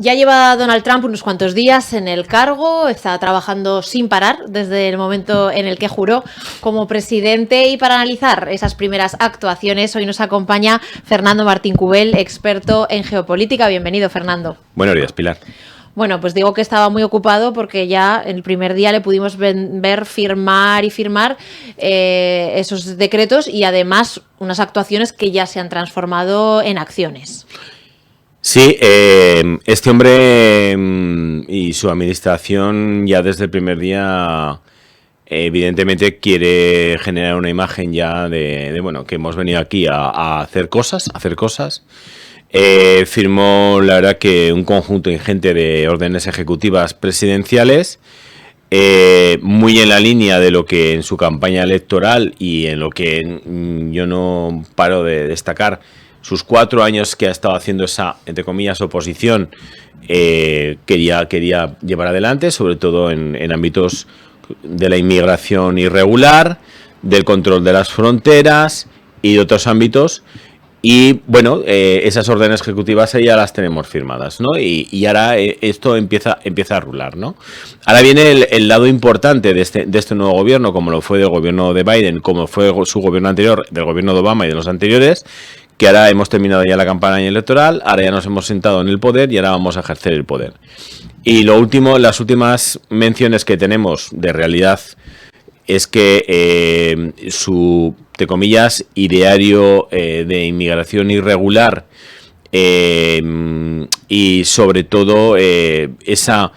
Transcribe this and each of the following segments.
Ya lleva Donald Trump unos cuantos días en el cargo, está trabajando sin parar desde el momento en el que juró como presidente, y para analizar esas primeras actuaciones hoy nos acompaña Fernando Martín Cubel, experto en geopolítica. Bienvenido, Fernando. Buenos días, Pilar. Bueno, pues digo que estaba muy ocupado porque ya el primer día le pudimos ver firmar esos decretos y además unas actuaciones que ya se han transformado en acciones. Sí, este hombre y su administración ya desde el primer día evidentemente quiere generar una imagen ya de bueno, que hemos venido aquí a hacer cosas. Firmó, la verdad, que un conjunto ingente de órdenes ejecutivas presidenciales, muy en la línea de lo que en su campaña electoral y en lo que yo no paro de destacar, sus 4 años que ha estado haciendo esa, entre comillas, oposición, quería llevar adelante, sobre todo en ámbitos de la inmigración irregular, del control de las fronteras y de otros ámbitos. Y bueno, esas órdenes ejecutivas ya las tenemos firmadas, ¿no? Y ahora esto empieza a rular, ¿no? Ahora viene el lado importante de este nuevo gobierno, como lo fue del gobierno de Biden, como fue su gobierno anterior, del gobierno de Obama y de los anteriores, que ahora hemos terminado ya la campaña electoral, ahora ya nos hemos sentado en el poder y ahora vamos a ejercer el poder. Y lo último, las últimas menciones que tenemos de realidad es que su, entre comillas, ideario de inmigración irregular y sobre todo esa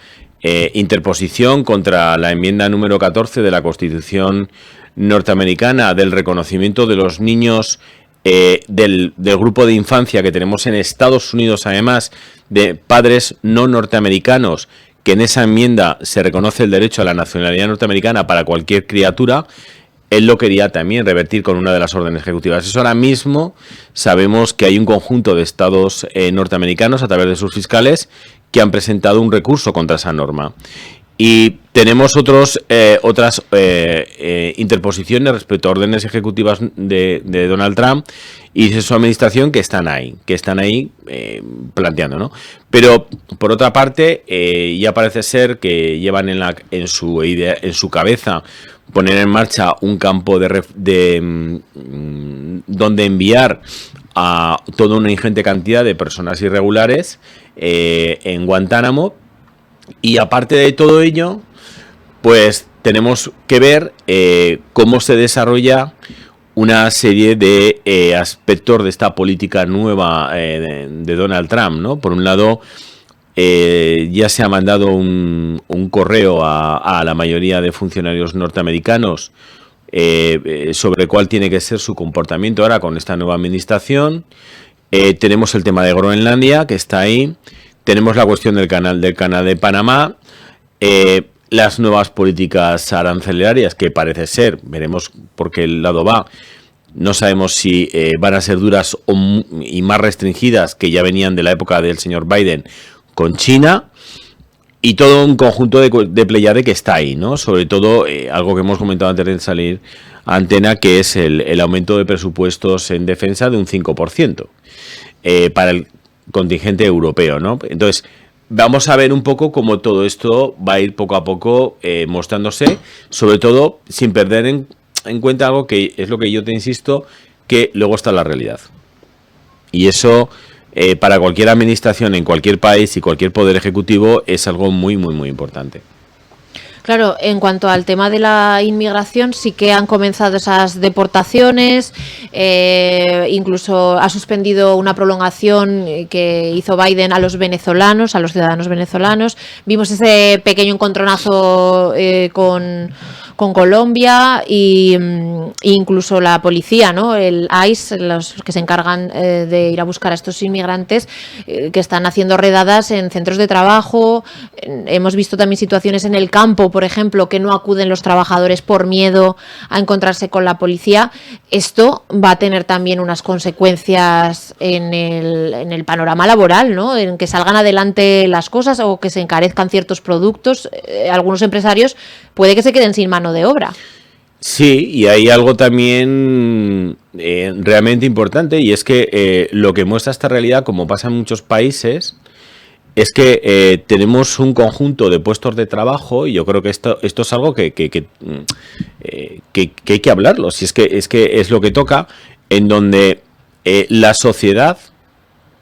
interposición contra la enmienda número 14 de la Constitución norteamericana del reconocimiento de los niños del grupo de infancia que tenemos en Estados Unidos, además de padres no norteamericanos, que en esa enmienda se reconoce el derecho a la nacionalidad norteamericana para cualquier criatura. Él lo quería también revertir con una de las órdenes ejecutivas. Eso ahora mismo sabemos que hay un conjunto de estados norteamericanos, a través de sus fiscales, que han presentado un recurso contra esa norma. Y tenemos otras interposiciones respecto a órdenes ejecutivas de Donald Trump y de su administración que están ahí planteando, ¿no? Pero por otra parte, ya parece ser que llevan en su cabeza poner en marcha un campo donde enviar a toda una ingente cantidad de personas irregulares en Guantánamo. Y aparte de todo ello, pues tenemos que ver cómo se desarrolla una serie de aspectos de esta política nueva de Donald Trump, ¿no? Por un lado, ya se ha mandado un correo a la mayoría de funcionarios norteamericanos sobre cuál tiene que ser su comportamiento ahora con esta nueva administración. Tenemos el tema de Groenlandia, que está ahí. Tenemos la cuestión del canal de Panamá, las nuevas políticas arancelarias, que parece ser, veremos por qué lado va, no sabemos si van a ser duras y más restringidas, que ya venían de la época del señor Biden con China, y todo un conjunto de pleiade que está ahí, ¿no? Sobre todo algo que hemos comentado antes de salir a antena, que es el aumento de presupuestos en defensa de un 5% para el contingente europeo, ¿no? Entonces, vamos a ver un poco cómo todo esto va a ir poco a poco mostrándose, sobre todo sin perder en cuenta algo que es lo que yo te insisto, que luego está la realidad. Y eso, para cualquier administración en cualquier país y cualquier poder ejecutivo, es algo muy, muy, muy importante. Claro, en cuanto al tema de la inmigración, sí que han comenzado esas deportaciones, incluso ha suspendido una prolongación que hizo Biden a los venezolanos, a los ciudadanos venezolanos. Vimos ese pequeño encontronazo con Colombia y incluso la policía, ¿no? El ICE, los que se encargan de ir a buscar a estos inmigrantes que están haciendo redadas en centros de trabajo. Hemos visto también situaciones en el campo, por ejemplo, que no acuden los trabajadores por miedo a encontrarse con la policía. Esto va a tener también unas consecuencias en el panorama laboral, ¿no? En que salgan adelante las cosas o que se encarezcan ciertos productos. Algunos empresarios puede que se queden sin mano de obra. Sí, y hay algo también realmente importante, y es que lo que muestra esta realidad, como pasa en muchos países, es que tenemos un conjunto de puestos de trabajo y yo creo que esto es algo que hay que hablarlo. Si es que es lo que toca, en donde la sociedad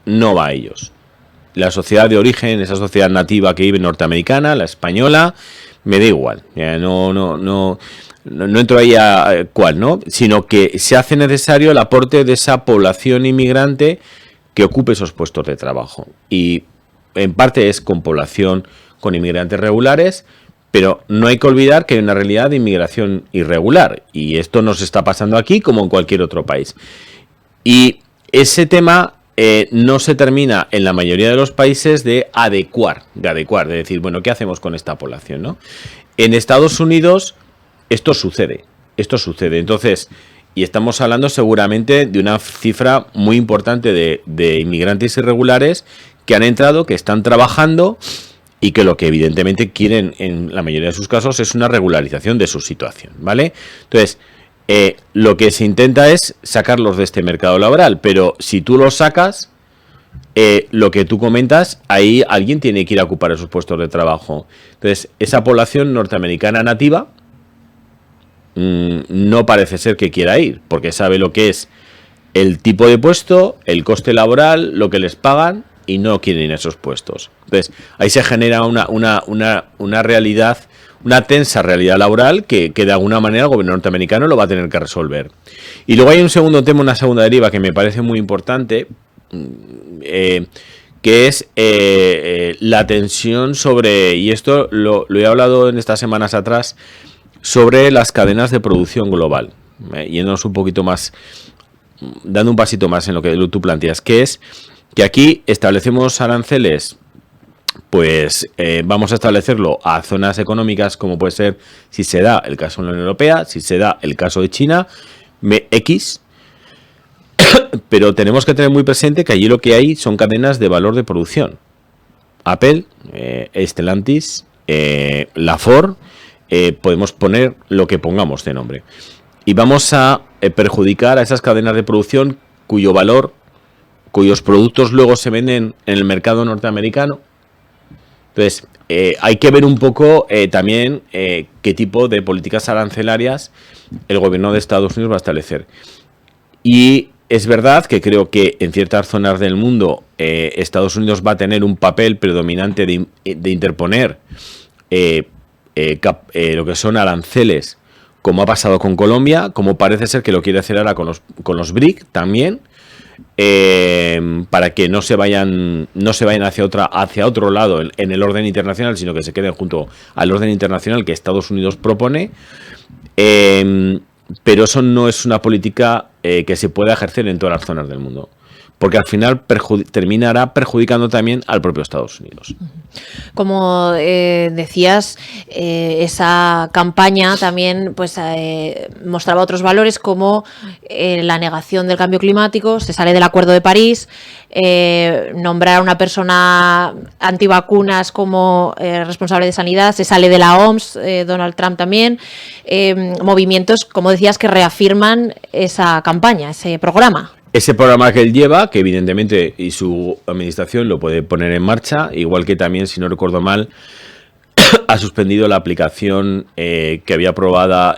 no va a ellos. La sociedad de origen, esa sociedad nativa que vive norteamericana, la española, me da igual. No entro ahí a cuál, ¿no? Sino que se hace necesario el aporte de esa población inmigrante que ocupe esos puestos de trabajo. Y en parte es con población, con inmigrantes regulares, pero no hay que olvidar que hay una realidad de inmigración irregular. Y esto nos está pasando aquí como en cualquier otro país. Y ese tema no se termina en la mayoría de los países de adecuar, de decir, bueno, ¿qué hacemos con esta población, no? En Estados Unidos esto sucede. Entonces, y estamos hablando seguramente de una cifra muy importante de inmigrantes irregulares que han entrado, que están trabajando y que lo que evidentemente quieren en la mayoría de sus casos es una regularización de su situación, ¿vale? Entonces, lo que se intenta es sacarlos de este mercado laboral, pero si tú los sacas, lo que tú comentas, ahí alguien tiene que ir a ocupar esos puestos de trabajo. Entonces, esa población norteamericana nativa no parece ser que quiera ir, porque sabe lo que es el tipo de puesto, el coste laboral, lo que les pagan, y no quieren ir a esos puestos. Entonces, ahí se genera una realidad, una tensa realidad laboral que de alguna manera el gobierno norteamericano lo va a tener que resolver. Y luego hay un segundo tema, una segunda deriva que me parece muy importante, que es la tensión sobre, y esto lo he hablado en estas semanas atrás, sobre las cadenas de producción global, yéndonos un poquito más, dando un pasito más en lo que tú planteas, que es que aquí establecemos aranceles, pues vamos a establecerlo a zonas económicas como puede ser, si se da el caso de la Unión Europea, si se da el caso de China, X, pero tenemos que tener muy presente que allí lo que hay son cadenas de valor de producción. Apple, Stellantis, la Ford, podemos poner lo que pongamos de nombre. Y vamos a perjudicar a esas cadenas de producción cuyo valor, cuyos productos luego se venden en el mercado norteamericano. Entonces, hay que ver un poco también qué tipo de políticas arancelarias el gobierno de Estados Unidos va a establecer. Y es verdad que creo que en ciertas zonas del mundo Estados Unidos va a tener un papel predominante de interponer lo que son aranceles, como ha pasado con Colombia, como parece ser que lo quiere hacer ahora con los BRIC también, para que no se vayan hacia otro lado en el orden internacional, sino que se queden junto al orden internacional que Estados Unidos propone. Pero eso no es una política que se pueda ejercer en todas las zonas del mundo, porque al final terminará perjudicando también al propio Estados Unidos. Como decías, esa campaña también pues mostraba otros valores como la negación del cambio climático, se sale del Acuerdo de París, nombrar a una persona antivacunas como responsable de sanidad, se sale de la OMS, Donald Trump también, movimientos, como decías, que reafirman esa campaña, ese programa. Ese programa que él lleva, que evidentemente y su administración lo puede poner en marcha, igual que también, si no recuerdo mal, ha suspendido la aplicación que había aprobada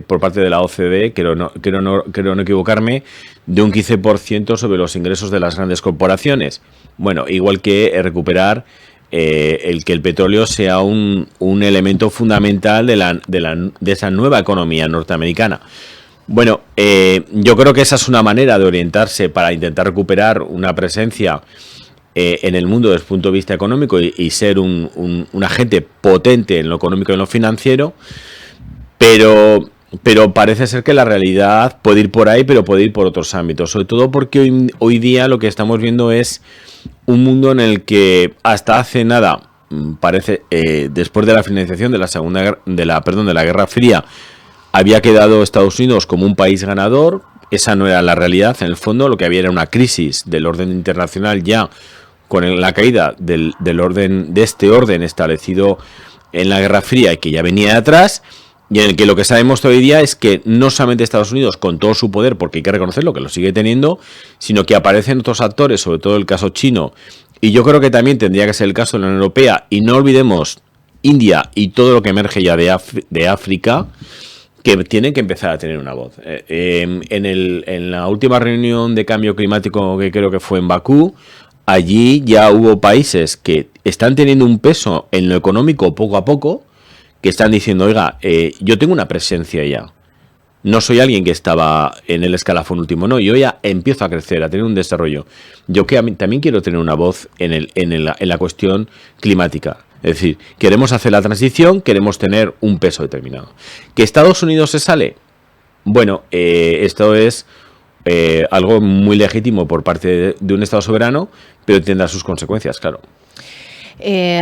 por parte de la OCDE, creo no equivocarme, de un 15% sobre los ingresos de las grandes corporaciones. Bueno, igual que recuperar el que el petróleo sea un elemento fundamental de esa nueva economía norteamericana. Bueno, yo creo que esa es una manera de orientarse para intentar recuperar una presencia en el mundo desde el punto de vista económico y ser un agente potente en lo económico y en lo financiero, pero parece ser que la realidad puede ir por ahí, pero puede ir por otros ámbitos, sobre todo porque hoy día lo que estamos viendo es un mundo en el que hasta hace nada, parece, después de la finalización de la Guerra Fría, había quedado Estados Unidos como un país ganador. Esa no era la realidad. En el fondo lo que había era una crisis del orden internacional ya con la caída de este orden establecido en la Guerra Fría y que ya venía de atrás, y en el que lo que sabemos hoy día es que no solamente Estados Unidos, con todo su poder, porque hay que reconocerlo, que lo sigue teniendo, sino que aparecen otros actores, sobre todo el caso chino, y yo creo que también tendría que ser el caso de la Unión Europea, y no olvidemos India y todo lo que emerge ya de África, que tienen que empezar a tener una voz. En la última reunión de cambio climático, que creo que fue en Bakú, allí ya hubo países que están teniendo un peso en lo económico poco a poco, que están diciendo, oiga, yo tengo una presencia ya. No soy alguien que estaba en el escalafón último, no, yo ya empiezo a crecer, a tener un desarrollo. Yo que también quiero tener una voz en la cuestión climática. Es decir, queremos hacer la transición, queremos tener un peso determinado. ¿Que Estados Unidos se sale? Bueno, esto es algo muy legítimo por parte de un Estado soberano, pero tendrá sus consecuencias, claro.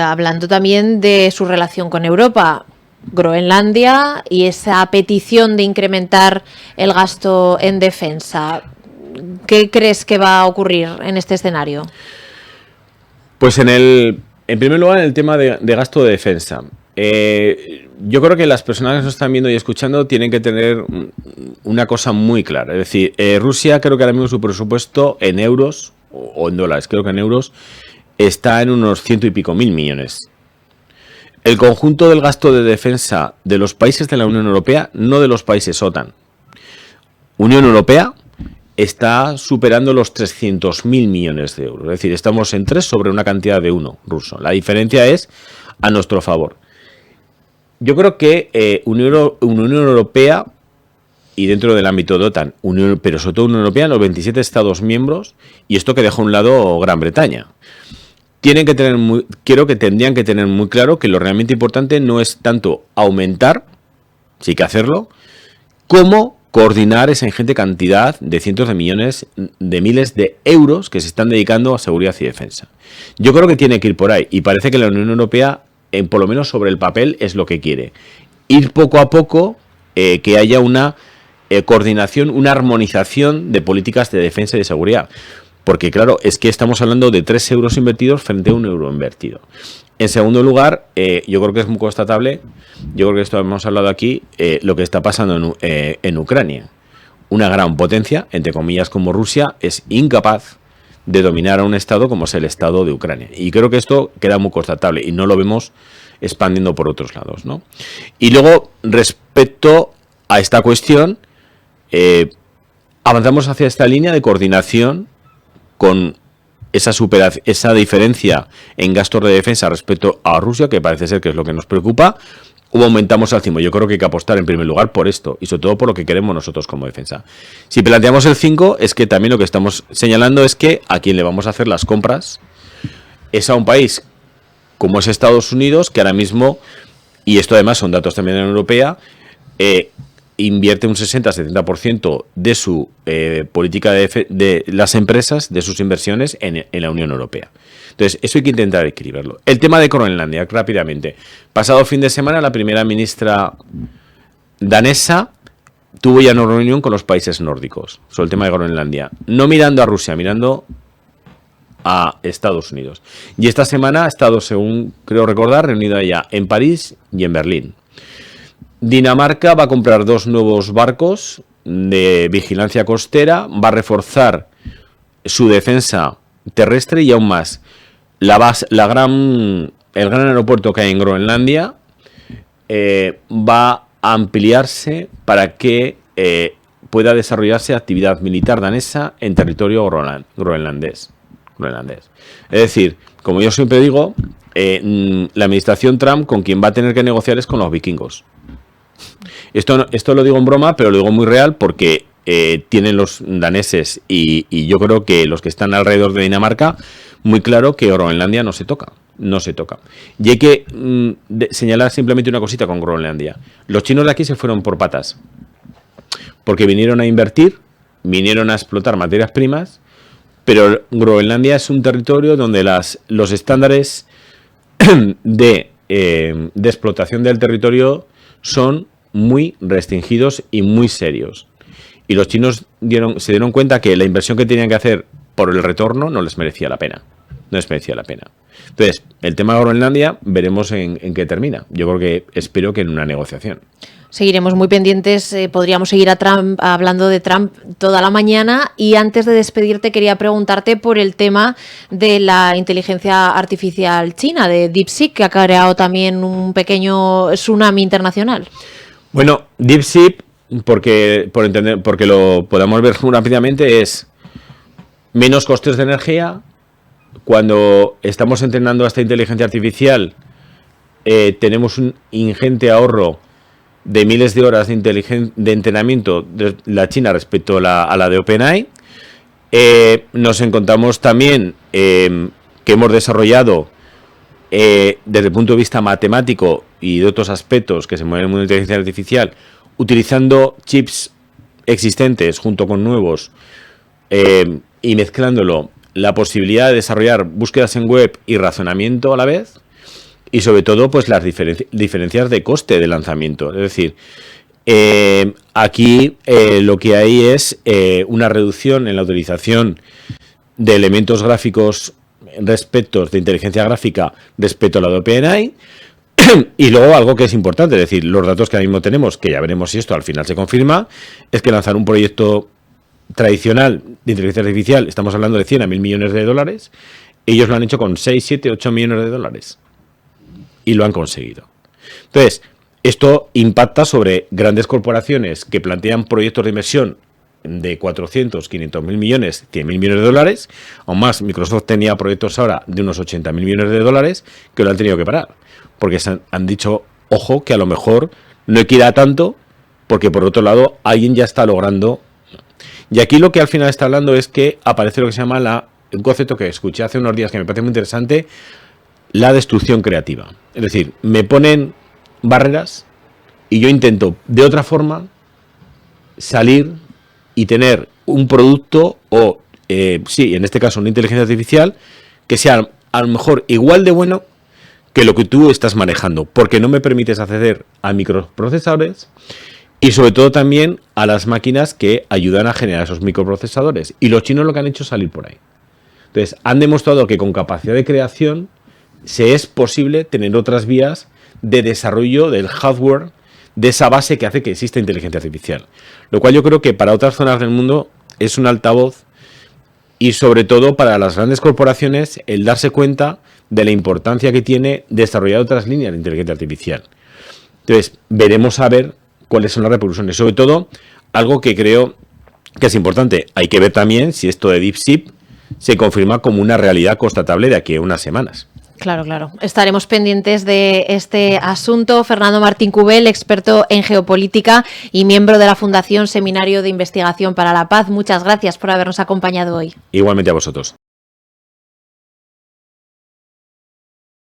Hablando también de su relación con Europa, Groenlandia y esa petición de incrementar el gasto en defensa. ¿Qué crees que va a ocurrir en este escenario? Pues en primer lugar, en el tema de gasto de defensa. Yo creo que las personas que nos están viendo y escuchando tienen que tener una cosa muy clara. Es decir, Rusia, creo que ahora mismo su presupuesto en euros o en dólares, creo que en euros, está en unos 100 y pico mil millones. El conjunto del gasto de defensa de los países de la Unión Europea, no de los países OTAN. Unión Europea está superando los 300.000 millones de euros. Es decir, estamos en 3 sobre una cantidad de 1 ruso. La diferencia es a nuestro favor. Yo creo que Unión Europea, y dentro del ámbito de OTAN, pero sobre todo Unión Europea, los 27 Estados miembros, y esto que deja a un lado Gran Bretaña, creo que tendrían que tener muy claro que lo realmente importante no es tanto aumentar, sí hay que hacerlo, como coordinar esa ingente cantidad de cientos de millones, de miles de euros que se están dedicando a seguridad y defensa. Yo creo que tiene que ir por ahí, y parece que la Unión Europea, por lo menos sobre el papel, es lo que quiere. Ir poco a poco, que haya una coordinación, una armonización de políticas de defensa y de seguridad. Porque claro, es que estamos hablando de 3 euros invertidos frente a 1 euro invertido. En segundo lugar, yo creo que es muy constatable, yo creo que esto hemos hablado aquí, lo que está pasando en Ucrania. Una gran potencia, entre comillas como Rusia, es incapaz de dominar a un Estado como es el Estado de Ucrania. Y creo que esto queda muy constatable y no lo vemos expandiendo por otros lados, ¿no? Y luego, respecto a esta cuestión, avanzamos hacia esta línea de coordinación con esa diferencia en gastos de defensa respecto a Rusia, que parece ser que es lo que nos preocupa, o aumentamos al 5. Yo creo que hay que apostar en primer lugar por esto, y sobre todo por lo que queremos nosotros como defensa. Si planteamos el 5, es que también lo que estamos señalando es que a quien le vamos a hacer las compras es a un país como es Estados Unidos, que ahora mismo, y esto además son datos también de la Unión Europea, invierte un 60-70% de su política de las empresas, de sus inversiones en la Unión Europea. Entonces, eso hay que intentar equilibrarlo. El tema de Groenlandia, rápidamente. Pasado fin de semana, la primera ministra danesa tuvo ya una reunión con los países nórdicos sobre el tema de Groenlandia. No mirando a Rusia, mirando a Estados Unidos. Y esta semana ha estado, según creo recordar, reunida ya en París y en Berlín. Dinamarca va a comprar 2 nuevos barcos de vigilancia costera, va a reforzar su defensa terrestre y aún más. El gran aeropuerto que hay en Groenlandia va a ampliarse para que pueda desarrollarse actividad militar danesa en territorio groenlandés. Es decir, como yo siempre digo, la administración Trump con quien va a tener que negociar es con los vikingos. Esto lo digo en broma, pero lo digo muy real porque tienen los daneses y yo creo que los que están alrededor de Dinamarca muy claro que Groenlandia no se toca. Y hay que señalar simplemente una cosita con Groenlandia. Los chinos de aquí se fueron por patas porque vinieron a invertir, vinieron a explotar materias primas, pero Groenlandia es un territorio donde los estándares de explotación del territorio son muy restringidos y muy serios. Y los chinos se dieron cuenta que la inversión que tenían que hacer por el retorno no les merecía la pena. Entonces, el tema de Groenlandia, veremos en qué termina. Yo creo que espero que en una negociación. Seguiremos muy pendientes, podríamos seguir hablando de Trump toda la mañana, y antes de despedirte quería preguntarte por el tema de la inteligencia artificial china, de DeepSeek, que ha creado también un pequeño tsunami internacional. Bueno, DeepSeek, porque lo podamos ver rápidamente, es menos costes de energía. Cuando estamos entrenando a esta inteligencia artificial, tenemos un ingente ahorro de miles de horas de entrenamiento de la China respecto a la de OpenAI. Nos encontramos también que hemos desarrollado desde el punto de vista matemático y de otros aspectos que se mueven en el mundo de la inteligencia artificial, utilizando chips existentes junto con nuevos y mezclándolo, la posibilidad de desarrollar búsquedas en web y razonamiento a la vez. Y sobre todo, pues las diferencias de coste de lanzamiento. Es decir, aquí lo que hay es una reducción en la utilización de elementos gráficos de inteligencia gráfica respecto a la de OpenAI. Y luego algo que es importante, es decir, los datos que ahora mismo tenemos, que ya veremos si esto al final se confirma, es que lanzar un proyecto tradicional de inteligencia artificial, estamos hablando de 100 a 1.000 millones de dólares, ellos lo han hecho con 6, 7, 8 millones de dólares. Y lo han conseguido. Entonces, esto impacta sobre grandes corporaciones que plantean proyectos de inversión de 400, 500 mil millones, 100 mil millones de dólares. Aún más, Microsoft tenía proyectos ahora de unos 80 mil millones de dólares que lo han tenido que parar. Porque han dicho, ojo, que a lo mejor no hay que ir a tanto, porque por otro lado, alguien ya está logrando. Y aquí lo que al final está hablando es que aparece lo que se llama un concepto que escuché hace unos días que me parece muy interesante, la destrucción creativa. Es decir, me ponen barreras y yo intento de otra forma salir y tener un producto o, sí, en este caso una inteligencia artificial que sea a lo mejor igual de bueno que lo que tú estás manejando, porque no me permites acceder a microprocesadores y sobre todo también a las máquinas que ayudan a generar esos microprocesadores. Y los chinos lo que han hecho es salir por ahí. Entonces, han demostrado que con capacidad de creación se es posible tener otras vías de desarrollo del hardware, de esa base que hace que exista inteligencia artificial. Lo cual yo creo que para otras zonas del mundo es un altavoz, y sobre todo para las grandes corporaciones el darse cuenta de la importancia que tiene desarrollar otras líneas de inteligencia artificial. Entonces, veremos a ver cuáles son las repercusiones. Sobre todo, algo que creo que es importante, hay que ver también si esto de DeepSeek se confirma como una realidad constatable de aquí a unas semanas. Claro, claro. Estaremos pendientes de este asunto. Fernando Martín Cubel, experto en geopolítica y miembro de la Fundación Seminario de Investigación para la Paz. Muchas gracias por habernos acompañado hoy. Igualmente a vosotros.